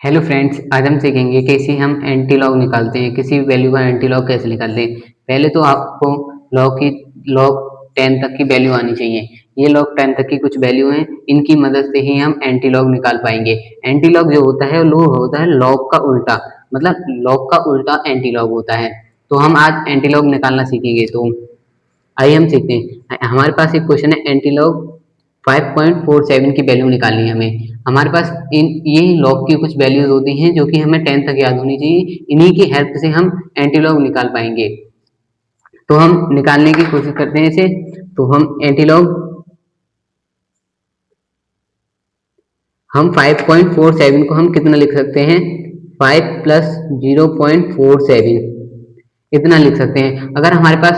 Hello friends, आज हम सीखेंगे कैसे हम एंटी लॉग निकालते हैं। किसी भी वैल्यू का एंटी लॉग कैसे निकालते हैं। पहले तो आपको लॉग 10 तक की वैल्यू आनी चाहिए। ये लॉग 10 तक की कुछ वैल्यू हैं, इनकी मदद से ही हम एंटी लॉग निकाल पाएंगे। एंटी लॉग जो होता है वो होता है लॉग का उल्टा, मतलब लॉग का उल्टा एंटी लॉग होता है। तो हम आज एंटी लॉग निकालना सीखेंगे। तो आइए हम सीखते हैं। हमारे पास एक क्वेश्चन है, एंटी लॉग 5.47 की वैल्यू निकालनी है हमें। हमारे पास इन ये लॉग की कुछ वैल्यूज होती हैं जो कि हमें 10 तक याद होनी चाहिए। इन्हीं की हेल्प से हम एंटी लॉग निकाल पाएंगे। तो हम निकालने की कोशिश करते हैं इसे। तो हम 5.47 को हम कितना लिख सकते हैं, 5 प्लस 0.47 इतना लिख सकते हैं। अगर हमारे पास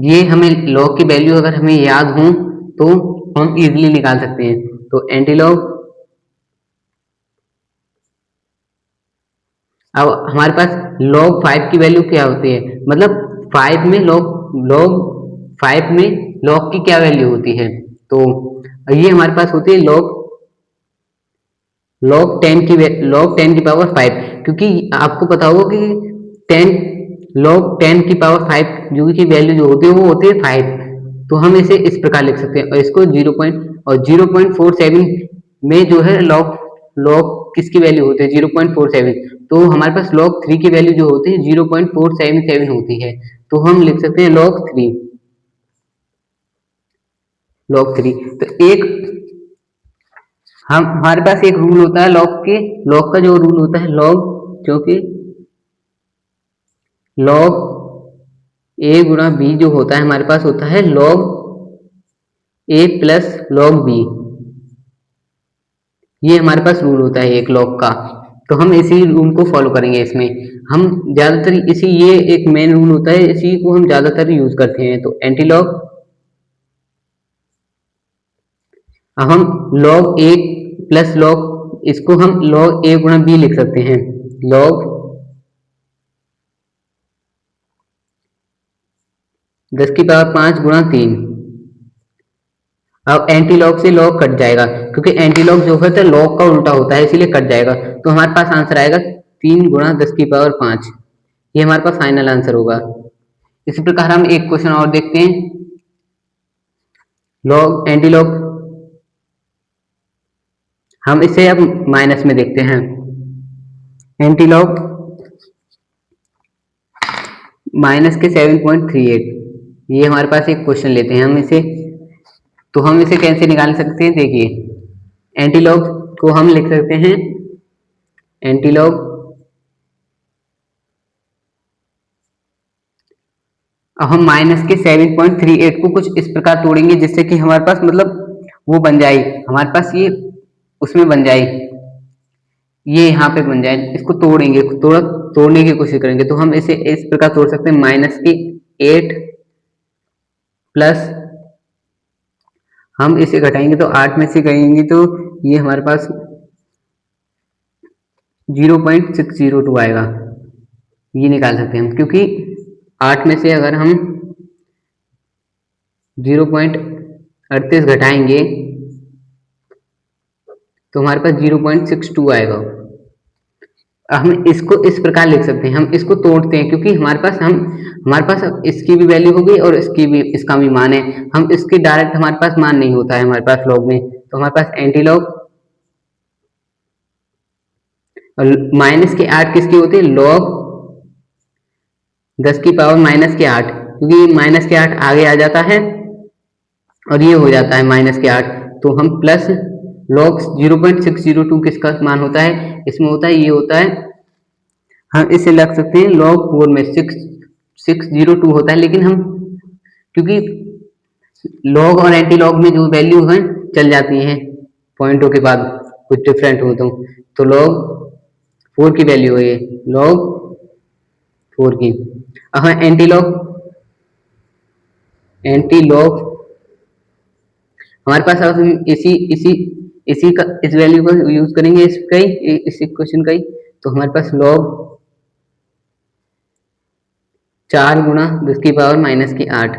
ये हमें लॉग की वैल्यू अगर हमें याद हो तो हम इजीली निकाल सकते हैं। तो एंटी लॉग, अब हमारे पास log 5 की वैल्यू क्या होती है, मतलब 5 में log 5 में log की क्या वैल्यू होती है। तो ये हमारे पास होती है log 10 की पावर 5। क्योंकि आपको पता होगा कि 10 log 10 की पावर 5 जो की वैल्यू जो होती है वो होती है 5। तो हम इसे इस प्रकार लिख सकते हैं और इसको 0.47 में जो है log किसकी वैल्यू होती है, 0.47। तो हमारे पास log 3 की वैल्यू जो होती है 0.477 होती है। तो हम लिख सकते हैं log 3। तो एक हम हमारे पास एक रूल होता है लॉग का जो रूल होता है लॉग, जो कि लॉग ए गुणा बी जो होता है हमारे पास होता है लॉग ए प्लस लॉग बी। ये हमारे पास रूल होता है एक लॉग का। तो हम इसी रूल को फॉलो करेंगे इसमें। हम ज्यादातर इसी ये एक मेन रूल होता है, इसी को हम ज्यादातर यूज करते हैं। तो एंटी लॉग, अब हम लॉग ए प्लस लॉग, इसको हम लॉग ए गुणा बी लिख सकते हैं। लॉग 10 की पावर 5 गुणा 3। अब एंटी लॉग से लॉग कट जाएगा, क्योंकि एंटी लॉग जो होता है लॉग का उल्टा होता है, इसीलिए कट जाएगा। तो हमारे पास आंसर आएगा 3 गुणा 10 की पावर 5। ये हमारे पास फाइनल आंसर होगा। इसी प्रकार हम एक क्वेश्चन और देखते हैं। लॉग एंटी लॉग, हम इसे अब माइनस में देखते हैं। एंटी लॉग माइनस के 7.38, ये हमारे पास एक क्वेश्चन लेते हैं हम इसे। तो हम इसे कैसे निकाल सकते हैं, देखिए एंटी लॉग को हम लिख सकते हैं एंटी लॉग, अब हम माइनस के 7.38 को कुछ इस प्रकार तोड़ेंगे जिससे कि हमारे पास मतलब वो बन जाए, हमारे पास ये उसमें बन जाए, ये यहाँ पे बन जाए। इसको तोड़ेंगे, तोड़ने की कोशिश करेंगे। तो हम इसे इस प्रकार तोड़ सकते हैं, माइनस की 8 प्लस, हम इसे घटाएंगे तो 8 में से करेंगे तो ये हमारे पास 0.602 आएगा। ये निकाल सकते हैं हम, क्योंकि 8 में से अगर हम 0.38 घटाएंगे तो हमारे पास 0.62 आएगा। हम इसको इस प्रकार लिख सकते हैं, हम इसको तोड़ते हैं क्योंकि हमारे पास इसकी भी वैल्यू होगी और इसका भी मान है। हम इसके डायरेक्ट हमारे पास मान नहीं होता है हमारे पास लॉग में। तो हमारे पास एंटी लॉग माइनस के 8 किसकी होती है, लॉग 10 की पावर माइनस के 8, क्योंकि माइनस के 8 आगे आ जाता है और ये हो जाता है माइनस के 8। तो हम प्लस लॉग 0.602 किसका मान होता है, इसमें होता है, ये होता है, हम इसे लग सकते हैं log 4 में 602 होता है। लेकिन हम क्योंकि लॉग और एंटी लॉग में जो वैल्यू है चल जाती हैं पॉइंटों के बाद, कुछ डिफरेंट हो तो log 4 की वैल्यू है ये, log 4 की। हाँ, एंटी लॉग हमारे पास, अब हम इसी का इस वैल्यू को यूज करेंगे इस इक्वेशन का ही। तो हमारे पास log 4 गुणा 10 की पावर माइनस की 8,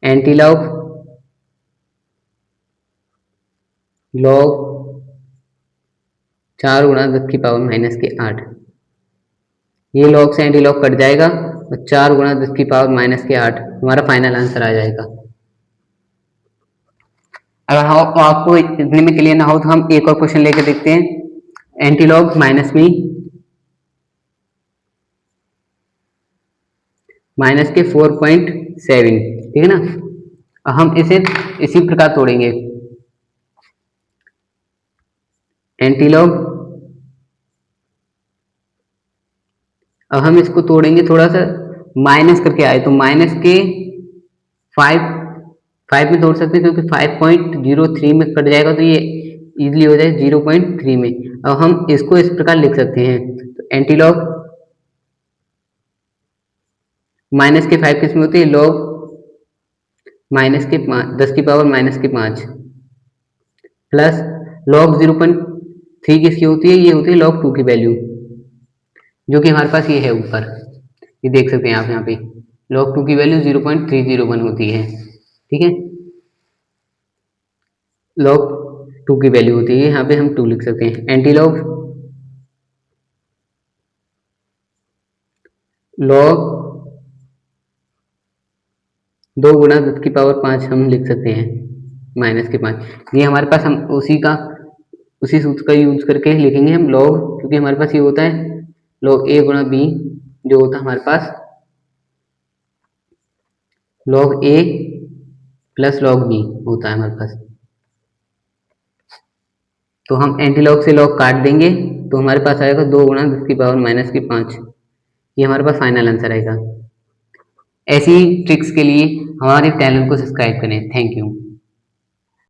एंटी लॉग 4 गुणा 10 की पावर माइनस के 8। ये लॉग से एंटी लॉग कट जाएगा और 4 गुणा 10 की पावर माइनस के 8 हमारा फाइनल आंसर आ जाएगा। अगर आपको इतने में क्लियर ना हो तो हम एक और क्वेश्चन लेकर देखते हैं। एंटी लॉग माइनस में माइनस के 4.7, ठीक है ना। हम इसे इसी प्रकार तोड़ेंगे। एंटी लॉग, अब हम इसको तोड़ेंगे थोड़ा सा माइनस करके आए तो माइनस के 5 में तोड़ सकते हैं क्योंकि 5.03 में कट जाएगा तो ये इजीली हो जाएगा 0.3 में। अब हम इसको इस प्रकार लिख सकते हैं, तो एंटी लॉग माइनस के 5 किस में होती है, लॉग माइनस के 10 की पावर माइनस के 5 प्लस लॉग 0.3 किसकी होती है, ये होती है लॉग 2 की वैल्यू, जो कि हमारे पास ये है ऊपर, ये देख सकते हैं आप यहाँ पे लॉग 2 की वैल्यू 0.301 होती है, ठीक है। लॉग 2 की वैल्यू होती है, यहाँ पे हम 2 लिख सकते हैं। एंटी लॉग लॉग 2 गुणा 10 की पावर 5 हम लिख सकते हैं माइनस के 5। ये हमारे पास हम उसी सूत्र का यूज करके लिखेंगे हम लॉग, क्योंकि हमारे पास ये होता है लॉग ए गुणा बी, जो होता है हमारे पास लॉग ए प्लस लॉग बी होता है हमारे पास। तो हम एंटी लॉग से लॉग काट देंगे तो हमारे पास आएगा 2 गुणा 10 की पावर माइनस की 5। ये हमारे पास फाइनल आंसर आएगा। ऐसी ट्रिक्स के लिए हमारे चैनल को सब्सक्राइब करें। Thank you.